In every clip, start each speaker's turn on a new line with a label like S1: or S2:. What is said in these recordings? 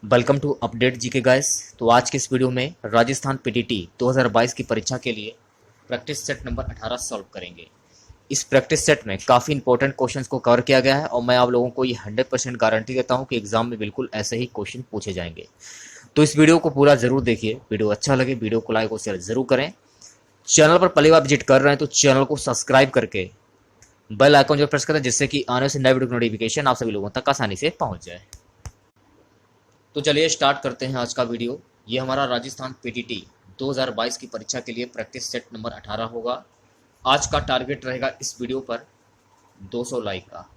S1: Welcome to update GK guys. तो आज के इस वीडियो में राजस्थान पीटीटी 2022 की परीक्षा के लिए प्रैक्टिस सेट नंबर 18 सॉल्व करेंगे। इस प्रैक्टिस सेट में काफ़ी इंपॉर्टेंट क्वेश्चंस को कवर किया गया है और मैं आप लोगों को ये 100% गारंटी देता हूँ कि एग्जाम में बिल्कुल ऐसे ही क्वेश्चन पूछे जाएंगे। तो इस वीडियो को पूरा जरूर देखिए। वीडियो अच्छा लगे वीडियो को लाइक और शेयर जरूर करें। चैनल पर पहली बार विजिट कर रहे हैं तो चैनल को सब्सक्राइब करके बेल आइकन जो प्रेस करें, जिससे कि आने से नए वीडियो की नोटिफिकेशन आप सभी लोगों तक आसानी से पहुंच जाए। तो चलिए स्टार्ट करते हैं आज का वीडियो। ये हमारा राजस्थान पीटीटी 2022 की परीक्षा के लिए प्रैक्टिस सेट नंबर 18 होगा। आज का टारगेट रहेगा इस वीडियो पर 200 लाइक का।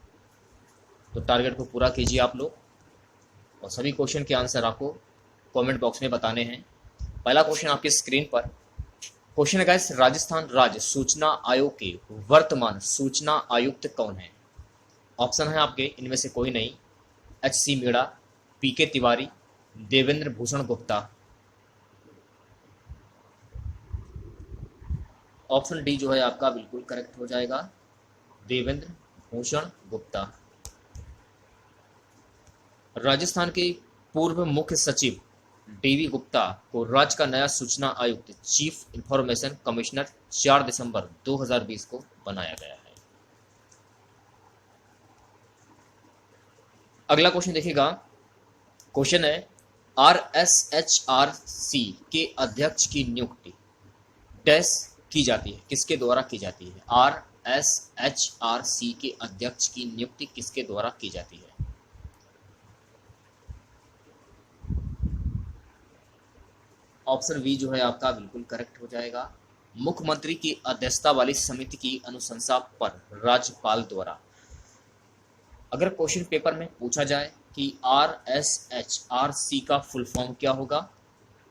S1: तो टारगेट को पूरा कीजिए आप लोग और सभी क्वेश्चन के आंसर आपको कमेंट बॉक्स में बताने हैं। पहला क्वेश्चन आपकी स्क्रीन पर क्वेश्चन है गाइस, राजस्थान राज्य सूचना आयोग के वर्तमान सूचना आयुक्त कौन है? ऑप्शन है आपके इनमें से कोई नहीं। HC Meena, PK Tiwari, Devendra Bhushan Gupta. Option D जो है आपका बिल्कुल करेक्ट हो जाएगा, देवेंद्र भूषण गुप्ता। राजस्थान के पूर्व मुख्य सचिव DV गुप्ता को राज्य का नया सूचना आयुक्त चीफ इंफॉर्मेशन कमिश्नर 4 दिसंबर 2020 को बनाया गया है। अगला क्वेश्चन देखिएगा। क्वेश्चन है, RSHRC के अध्यक्ष की नियुक्ति डैश की जाती है, किसके द्वारा की जाती है? RSHRC के अध्यक्ष की नियुक्ति किसके द्वारा की जाती है? ऑप्शन बी जो है आपका बिल्कुल करेक्ट हो जाएगा, मुख्यमंत्री की अध्यक्षता वाली समिति की अनुशंसा पर राज्यपाल द्वारा। अगर क्वेश्चन पेपर में पूछा जाए कि RSHRC का फुल फॉर्म क्या होगा,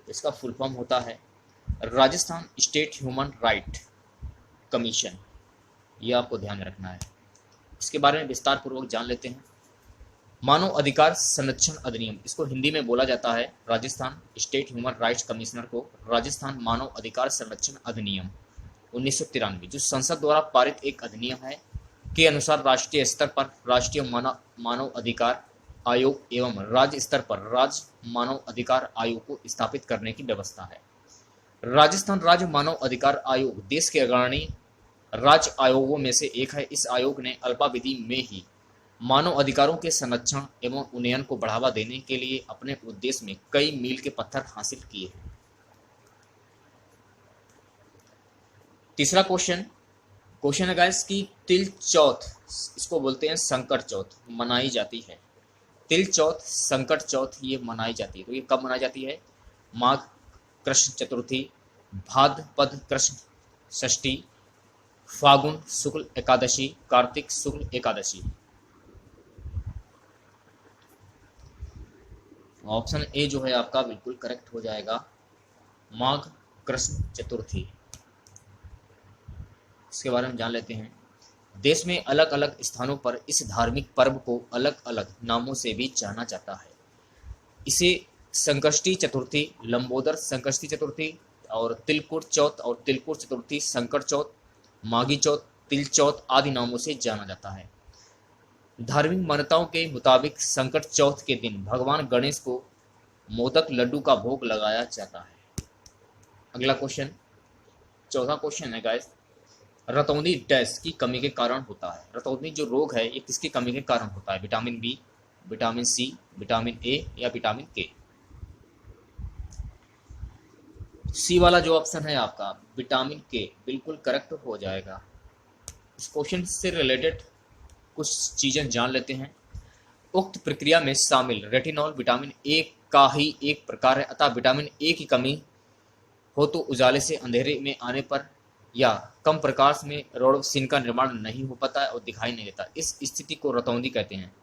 S1: इसका फुल फॉर्म होता है Rajasthan state human right commission. ये आपको ध्यान में रखना है। इसके बारे में विस्तार पूर्वक जान लेते हैं। मानव अधिकार संरक्षण अधिनियम, इसको हिंदी में बोला जाता है Rajasthan state human rights commissioner को राजस्थान मानव अधिकार संरक्षण अधिनियम 1993, जो संसद द्वारा पारित एक अधिनियम है, के अनुसार राष्ट्रीय स्तर पर राष्ट्रीय मानव अधिकार आयोग एवं राज्य स्तर पर राज्य मानव अधिकार आयोग को स्थापित करने की व्यवस्था है। राजस्थान राज्य मानव अधिकार आयोग देश के अग्रणी राज्य आयोगों में से एक है। इस आयोग ने अल्पावधि में ही मानव अधिकारों के संरक्षण एवं उन्नयन को बढ़ावा देने के लिए अपने उद्देश्य में कई मील के पत्थर हासिल किए हैं। तीसरा क्वेश्चन है गाइस कि तिल चौथ, इसको बोलते हैं संकट चौथ, मनाई जाती है। तिल चौथ, संकट चौथ ये मनाई जाती है। तो ये कब मनाई जाती है? माघ कृष्ण चतुर्थी, भाद्रपद कृष्ण षष्ठी, फागुन शुक्ल एकादशी, कार्तिक शुक्ल एकादशी। ऑप्शन ए जो है आपका बिल्कुल करेक्ट हो जाएगा, माघ कृष्ण चतुर्थी। इसके बारे में जान लेते हैं। देश में अलग अलग स्थानों पर इस धार्मिक पर्व को अलग अलग नामों से भी जाना जाता है। इसे संकष्टी चतुर्थी, लंबोदर संकष्टी चतुर्थी और तिलकुट चौथ और तिलकुट चतुर्थी, संकट चौथ, माघी चौथ, तिल चौथ आदि नामों से जाना जाता है। धार्मिक मान्यताओं के मुताबिक संकट चौथ के दिन भगवान गणेश को मोदक लड्डू का भोग लगाया जाता है। अगला क्वेश्चन, चौथा क्वेश्चन है गाइस, रतौंधी डैश की कमी के कारण होता है। रतौंधी जो रोग है ये किसकी कमी के कारण होता है? Vitamin B, vitamin C, vitamin A या विटामिन के? सी वाला जो ऑप्शन है आपका विटामिन के बिल्कुल करेक्ट हो जाएगा। इस क्वेश्चन से रिलेटेड कुछ चीजें जान लेते हैं। उक्त प्रक्रिया में शामिल रेटिनॉल विटामिन ए का ही एक प्रकार है, अतः विटामिन ए की कमी हो तो उजाले से अंधेरे में आने पर या कम प्रकाश में रोडोप्सिन का निर्माण नहीं हो पाता है और दिखाई नहीं देता। इस स्थिति को रतौंधी कहते हैं।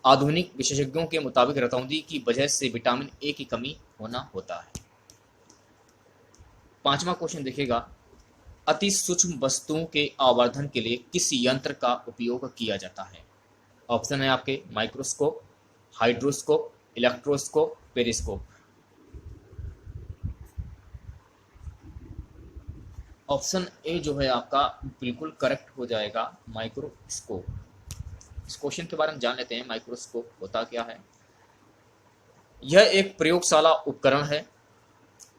S1: आधुनिक विशेषज्ञों के मुताबिक रतौंधी की वजह से विटामिन ए की कमी होना होता है। पांचवा क्वेश्चन देखिएगा, अति सूक्ष्म वस्तुओं के आवर्धन के लिए किस यंत्र का उपयोग किया जाता है? ऑप्शन है आपके microscope, hydroscope, electroscope, periscope. Option A जो है आपका बिल्कुल करेक्ट हो जाएगा, माइक्रोस्कोप। इस क्वेश्चन के बारे में जान लेते हैं, माइक्रोस्कोप होता क्या है। यह एक प्रयोगशाला उपकरण है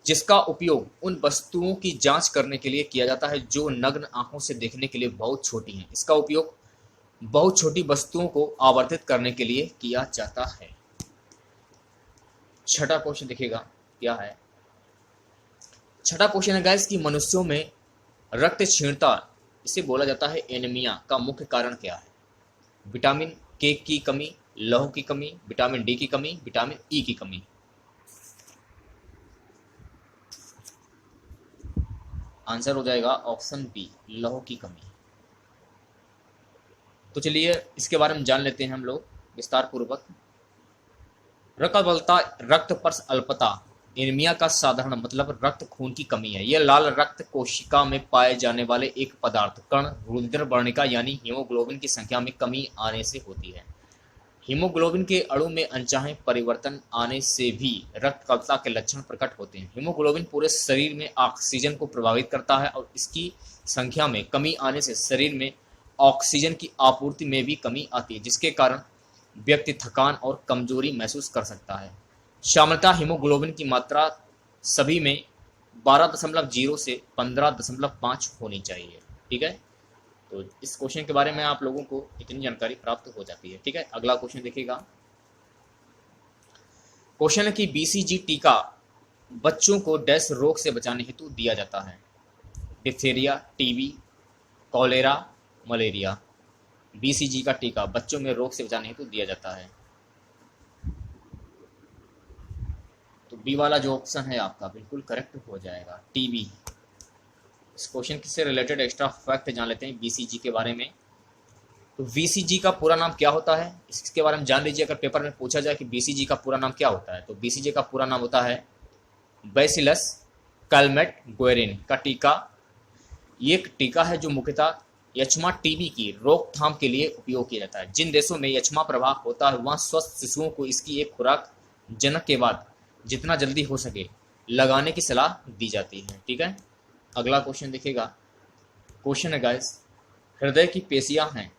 S1: जिसका उपयोग उन वस्तुओं की जांच करने के लिए किया जाता है जो नग्न आंखों से देखने के लिए बहुत छोटी हैं। इसका उपयोग बहुत छोटी वस्तुओं को आवर्धित करने के लिए किया जाता है। छठा क्वेश्चन देखिएगा क्या है। छठा क्वेश्चन है गाइस कि मनुष्यों में रक्त क्षीणता, इसे बोला जाता है एनीमिया, का मुख्य कारण क्या है? विटामिन के की कमी, लौह की कमी, विटामिन डी की कमी, विटामिन ई की कमी। आंसर हो जाएगा ऑप्शन बी, लौह की कमी। तो चलिए इसके बारे में जान लेते हैं हम लोग विस्तार पूर्वक। रक्तबलता, रक्त पर अल्पता, एनीमिया का साधारण मतलब रक्त खून की कमी है। यह लाल रक्त कोशिका में पाए जाने वाले एक पदार्थ कण रुधिर वर्णिका यानी हीमोग्लोबिन की संख्या में कमी आने से होती है। हीमोग्लोबिन के अणु में अनचाहे परिवर्तन आने से भी रक्तकल्पता के लक्षण प्रकट होते हैं। हीमोग्लोबिन पूरे शरीर में ऑक्सीजन को प्रभावित करता है और इसकी संख्या में कमी आने से शरीर में ऑक्सीजन की आपूर्ति में भी कमी आती है, जिसके कारण व्यक्ति थकान और कमजोरी महसूस कर सकता है। सामान्यतः हीमोग्लोबिन की मात्रा सभी में 12.0 से 15.5 होनी चाहिए। ठीक है, तो इस क्वेश्चन के बारे में आप लोगों को इतनी जानकारी प्राप्त हो जाती है। ठीक है, अगला क्वेश्चन देखिएगा। क्वेश्चन है कि बीसीजी टीका बच्चों को डैश रोग से बचाने हेतु दिया जाता है। Diphtheria, TB, cholera, malaria. BCG का टीका बच्चों में रोग से बचाने हेतु दिया जाता है। तो बी वाला जो ऑप्शन है आपका बिल्कुल करेक्ट हो जाएगा, टीबी। इस क्वेश्चन से रिलेटेड एक्स्ट्रा फैक्ट जान लेते हैं बीसीजी के बारे में। तो बीसीजी का पूरा नाम क्या होता है, इसके बारे में जान लीजिए। अगर पेपर में पूछा जाए कि बीसीजी का पूरा नाम क्या होता है, तो बीसीजी का पूरा नाम होता है बैसिलस कैलमेट गुएरिन का टीका। ये एक टीका है जो मुख्यतः यक्ष्मा टीबी की रोकथाम के लिए उपयोग किया जाता है। जिन देशों में यक्ष्मा प्रवाह होता है वहाँ स्वस्थ शिशुओं को इसकी एक खुराक जनक के बाद जितना जल्दी हो सके लगाने की सलाह दी जाती है। ठीक है, अगला क्वेश्चन देखिएगा। क्वेश्चन है गाइस, हृदय की पेशियां हैं,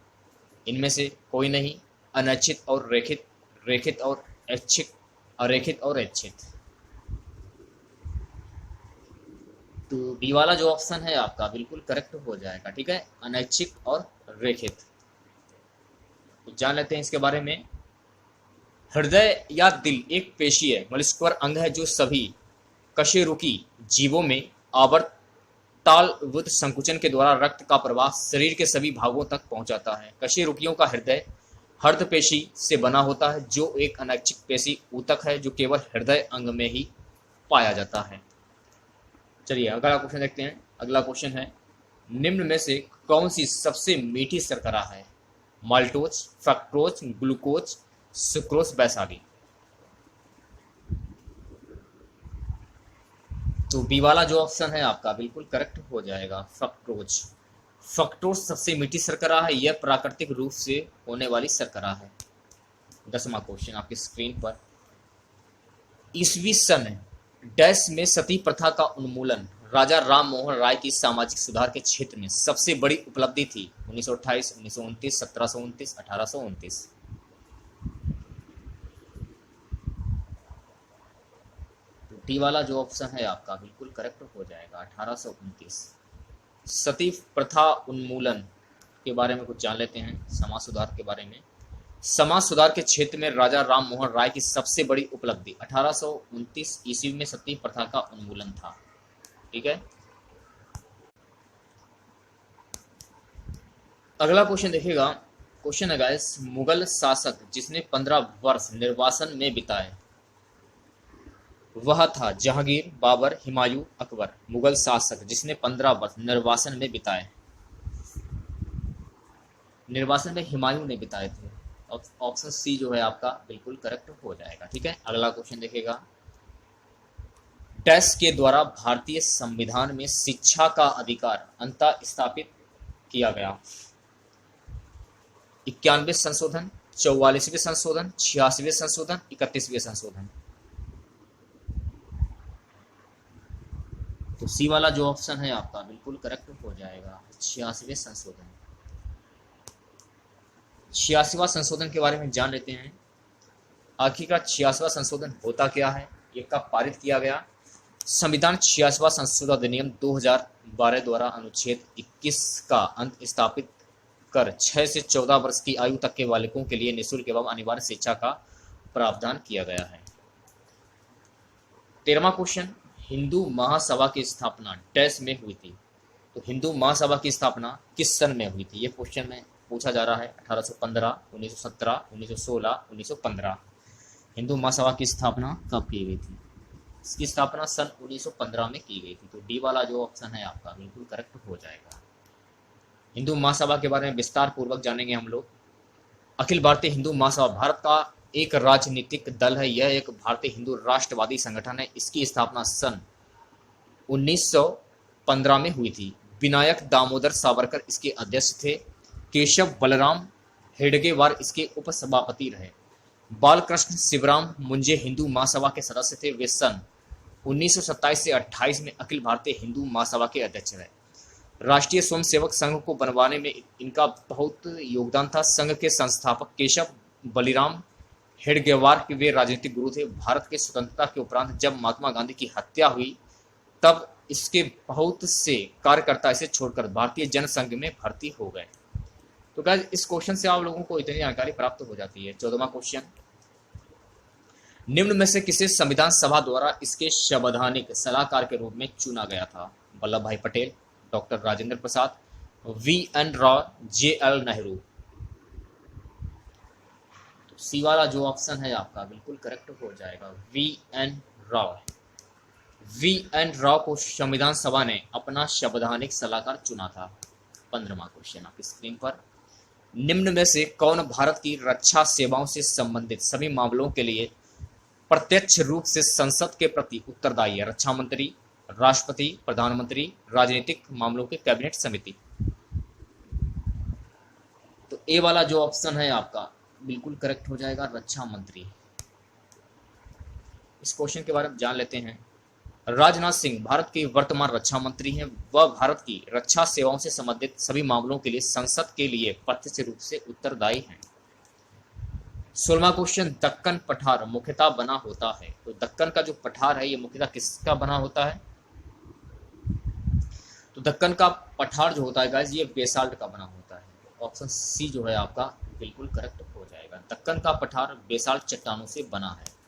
S1: इनमें से कोई नहीं, अनैच्छिक और रेखित, रेखित और ऐच्छिक, अरेखित और ऐच्छिक। तो बी वाला जो ऑप्शन है आपका बिल्कुल करेक्ट हो जाएगा। ठीक है, अनैच्छिक और रेखित। तो जान लेते हैं इसके बारे में। हृदय या दिल एक पेशीय मस्कुलर अंग है जो सभी कशेरुकी जीवों में आवर्तालवुत संकुचन के द्वारा रक्त का प्रवाह शरीर के सभी भागों तक पहुंचाता है। कशेरुकियों का हृदय हृदय पेशी से बना होता है जो एक अनैच्छिक पेशी ऊतक है जो केवल हृदय अंग में ही पाया जाता है। चलिए अगला क्वेश्चन देखते हैं। अगला क्वेश्चन है, निम्न में से कौन सी सबसे मीठी शर्करा है? माल्टोज, फ्रक्टोज, ग्लूकोज, सुक्रोज, बैसागी। तो बी वाला जो ऑप्शन है आपका बिल्कुल करेक्ट हो जाएगा, फ्रक्टोज। फ्रक्टोज सबसे मीठी शर्करा है, यह प्राकृतिक रूप से होने वाली शर्करा है। 10वां क्वेश्चन आपकी स्क्रीन पर। ईसवी सन डैश में सती प्रथा का उन्मूलन राजा राम मोहन राय की सामाजिक सुधार के क्षेत्र में सबसे बड़ी उपलब्धि थी। 1928, 1929, 1729, 1829। डी वाला जो ऑप्शन है आपका बिल्कुल करेक्ट हो जाएगा, 1829। सती प्रथा उन्मूलन के बारे में कुछ जान लेते हैं, समाज सुधार के बारे में। समाज सुधार के क्षेत्र में राजा राम मोहन राय की सबसे बड़ी उपलब्धि 1829 ईस्वी में सती प्रथा का उन्मूलन था। ठीक है, अगला क्वेश्चन देखिएगा। क्वेश्चन है गाइस, मुगल शासक जिसने 15 वर्ष निर्वासन में बिताए वह था जहांगीर, बाबर, हुमायूं, अकबर। मुगल शासक जिसने 15 वर्ष निर्वासन में बिताए, निर्वासन में हुमायूं ने बिताए थे। ऑप्शन सी जो है आपका बिल्कुल करेक्ट हो जाएगा। ठीक है, अगला क्वेश्चन देखिएगा। डैश के द्वारा भारतीय संविधान में शिक्षा का अधिकार अंततः स्थापित किया गया। 91वें संशोधन, 44वें संशोधन, 86वें संशोधन, 31वें संशोधन। तो सी वाला जो ऑप्शन है आपका बिल्कुल करेक्ट हो जाएगा, 86वें संशोधन। 86वां संशोधन के बारे में जान लेते हैं। आखिर का 86वां संशोधन होता क्या है, ये कब पारित किया गया? संविधान 86वां संशोधन अधिनियम 2012 द्वारा अनुच्छेद 21 का अंत स्थापित कर 6 से 14 वर्ष की आयु तक के बालकों के लिए निःशुल्क एवं अनिवार्य शिक्षा का प्रावधान किया गया है। 13वां क्वेश्चन, हिंदू महासभा की स्थापना डैश में हुई थी। तो हिंदू महासभा की स्थापना किस सन में हुई थी, ये क्वेश्चन में पूछा जा रहा है। 1815, 1917, 1916, 1915। हिंदू महासभा की स्थापना कब की गई थी? इसकी स्थापना सन 1915 में की गई थी। तो डी वाला जो ऑप्शन है आपका बिल्कुल करेक्ट हो जाएगा। हिंदू महासभा के बारे में विस्तार पूर्वक जानेंगे हम लोग। अखिल भारतीय हिंदू महासभा भारत का एक राजनीतिक दल है। यह एक भारतीय हिंदू राष्ट्रवादी संगठन है। इसकी स्थापना सन 1915 में हुई थी। विनायक दामोदर सावरकर इसके अध्यक्ष थे। केशव बलराम हेडगेवार इसके उपसभापति रहे। बालकृष्ण शिवराम मुंजे हिंदू महासभा के सदस्य थे। वे सन 1927 से 28 में अखिल भारतीय हिंदू महासभा के अध्यक्ष रहे। राष्ट्रीय स्वयंसेवक संघ को बनवाने में इनका बहुत योगदान था। संघ के संस्थापक केशव बलिराम हेडगेवार के वे राजनीतिक गुरु थे। भारत के स्वतंत्रता के उपरांत जब महात्मा गांधी की हत्या हुई तब इसके बहुत से कार्यकर्ता इसे छोड़कर भारतीय जनसंघ में भर्ती हो गए। तो गाइस इस क्वेश्चन से आप लोगों को इतनी जानकारी प्राप्त हो जाती है। 14वां क्वेश्चन, निम्न में से किसे संविधान सभा द्वारा इसके संवैधानिक सलाहकार के रूप में चुना गया था? वल्लभ भाई पटेल, डॉक्टर राजेंद्र प्रसाद, वी.एन. राव, जे.एल. नेहरू। तो सी वाला जो ऑप्शन है आपका बिल्कुल करेक्ट हो जाएगा, वी.एन. राव। वी.एन. राव को संविधान सभा ने अपना संवैधानिक सलाहकार चुना था। 15वां क्वेश्चन आपकी स्क्रीन पर, निम्न में से कौन भारत की रक्षा सेवाओं से संबंधित सभी मामलों के लिए प्रत्यक्ष रूप से संसद के प्रति उत्तरदायी है? रक्षा मंत्री, राष्ट्रपति, प्रधानमंत्री, राजनीतिक मामलों की कैबिनेट समिति। तो ए वाला जो ऑप्शन है आपका बिल्कुल करेक्ट हो जाएगा, रक्षा मंत्री। इस क्वेश्चन के बारे में जान लेते हैं। राजनाथ सिंह भारत के वर्तमान रक्षा मंत्री हैं। वह भारत की रक्षा सेवाओं से संबंधित सभी मामलों के लिए संसद के लिए प्रत्यक्ष रूप से उत्तरदायी हैं। 16वां क्वेश्चन, दक्कन पठार मुख्यतः बना होता है। तो दक्कन का जो पठार है ये मुख्यतः किसका बना होता है? तो दक्कन का पठार जो होता है गाइस ये बेसाल्ट का बना होता है। ऑप्शन सी जो है आपका बिल्कुल करेक्ट हो जाएगा। दक्कन का पठार बेसाल्ट चट्टानों से बना है।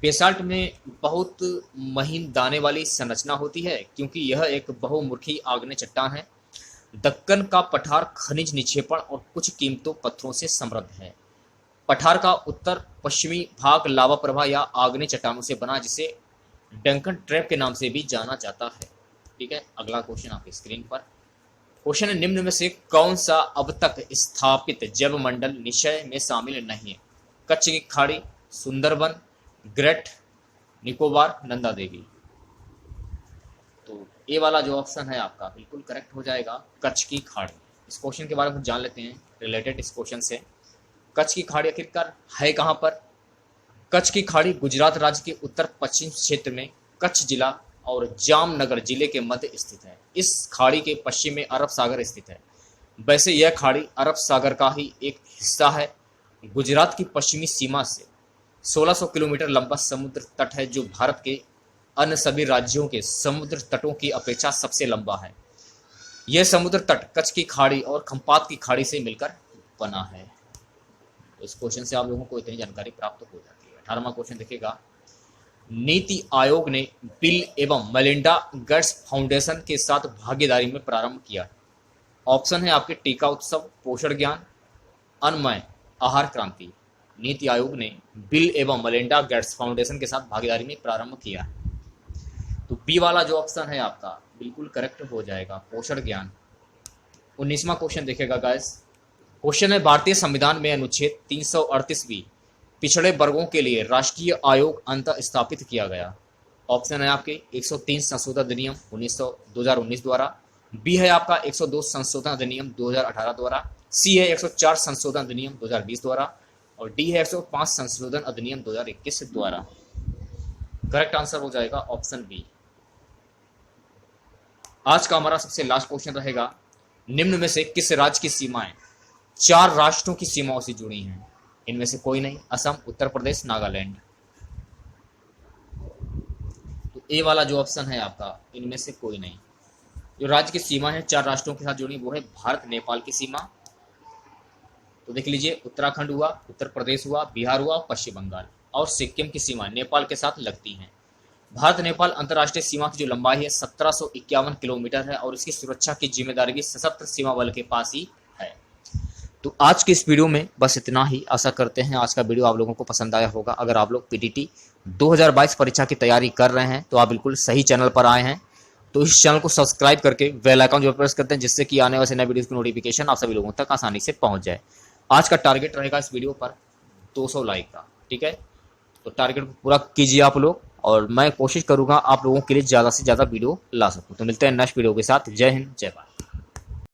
S1: बेसाल्ट में बहुत महीन दाने वाली संरचना होती है क्योंकि यह एक बहुमुखी आग्नेय चट्टान है। दक्कन का पठार खनिज निक्षेपण और कुछ कीमती पत्थरों से समृद्ध है। पठार का उत्तर पश्चिमी भाग लावा प्रवाह या आग्नेय चट्टानों से बना जिसे डंकन ट्रैप के नाम से भी जाना जाता है। ठीक है, अगला क्वेश्चन आपकी स्क्रीन पर। क्वेश्चन है, निम्न में से कौन सा अब तक स्थापित जैव मंडल निश्चय में शामिल नहीं है? कच्छ की खाड़ी, सुंदरबन, ग्रेट निकोबार, नंदा देवी। तो ए वाला जो ऑप्शन है आपका बिल्कुल करेक्ट हो जाएगा, कच्छ की खाड़ी। इस क्वेश्चन के बारे में जान लेते हैं रिलेटेड इस क्वेश्चन से। कच्छ की खाड़ी आखिरकार है कहां पर? कच्छ की खाड़ी गुजरात राज्य के उत्तर पश्चिम क्षेत्र में कच्छ जिला और जामनगर जिले के मध्य स्थित है। इस खाड़ी के पश्चिम में अरब सागर स्थित है। वैसे यह खाड़ी अरब सागर का ही एक हिस्सा है। गुजरात की पश्चिमी सीमा से 1600 किलोमीटर लंबा समुद्र तट है जो भारत के अन्य सभी राज्यों के समुद्र तटों की अपेक्षा सबसे लंबा है। यह समुद्र तट कच्छ की खाड़ी और खंपात की खाड़ी से मिलकर बना है। इस क्वेश्चन से आप लोगों को इतनी जानकारी प्राप्त हो जाती है। 18वां क्वेश्चन देखिएगा, नीति आयोग ने बिल एवं मेलिंडा गेट्स फाउंडेशन के साथ भागीदारी में प्रारंभ किया। ऑप्शन है आपके टीका उत्सव, पोषण ज्ञान, अन्नमय आहार क्रांति। नीति आयोग ने बिल एवं मेलिंडा गेट्स फाउंडेशन के साथ भागीदारी में प्रारंभ किया। तो बी वाला जो ऑप्शन है आपका बिल्कुल करेक्ट हो जाएगा, पोषण ज्ञान। 19वां क्वेश्चन देखेगा गाइस। क्वेश्चन है, भारतीय संविधान में अनुच्छेद 338 पिछड़े वर्गों के लिए राष्ट्रीय आयोग अंतः स्थापित किया गया। ऑप्शन है आपके 103 संशोधन अधिनियम 2019 द्वारा, बी है आपका 102 संशोधन अधिनियम 2018 द्वारा, सी है 104 संशोधन अधिनियम 2020 द्वारा और डी है 105 संशोधन अधिनियम 2021 द्वारा। करेक्ट आंसर हो जाएगा ऑप्शन बी। आज का हमारा सबसे लास्ट क्वेश्चन रहेगा, निम्न में से किस राज्य की सीमाएं 4 राष्ट्रों की सीमाओं से जुड़ी हैं? इनमें से कोई नहीं। असम, उत्तर प्रदेश, नागालैंड। तो ए वाला जो ऑप्शन है आपका, इनमें से कोई नहीं। जो राज्य की सीमा है 4 राष्ट्रों के साथ जुड़ी, वो है भारत नेपाल की सीमा। तो देख लीजिए, उत्तराखंड हुआ, उत्तर प्रदेश हुआ, बिहार हुआ, पश्चिम बंगाल और सिक्किम की सीमा नेपाल के साथ लगती हैं। भारत नेपाल अंतर्राष्ट्रीय सीमा की जो लंबाई है 1751 किलोमीटर है और इसकी सुरक्षा की जिम्मेदारी भी सशस्त्र सीमा बल के पास ही है। तो आज के इस वीडियो में बस इतना ही। आशा करते हैं आज का वीडियो आप लोगों को पसंद आया होगा। अगर आप लोग पीटीटी 2022 परीक्षा की तैयारी कर रहे हैं तो आप बिल्कुल सही चैनल पर आए हैं। तो इस चैनल को सब्सक्राइब करके बेल आइकन जो प्रेस करते हैं, जिससे कि आने वाले नए वीडियो की नोटिफिकेशन आप सभी लोगों तक आसानी से पहुंच जाए। आज का टारगेट रहेगा इस वीडियो पर 200 लाइक का, ठीक है। तो टारगेट को पूरा कीजिए आप लोग, और मैं कोशिश करूंगा आप लोगों के लिए ज़्यादा से ज़्यादा वीडियो ला सकूं। तो मिलते हैं नेक्स्ट वीडियो के साथ। जय हिंद, जय भारत।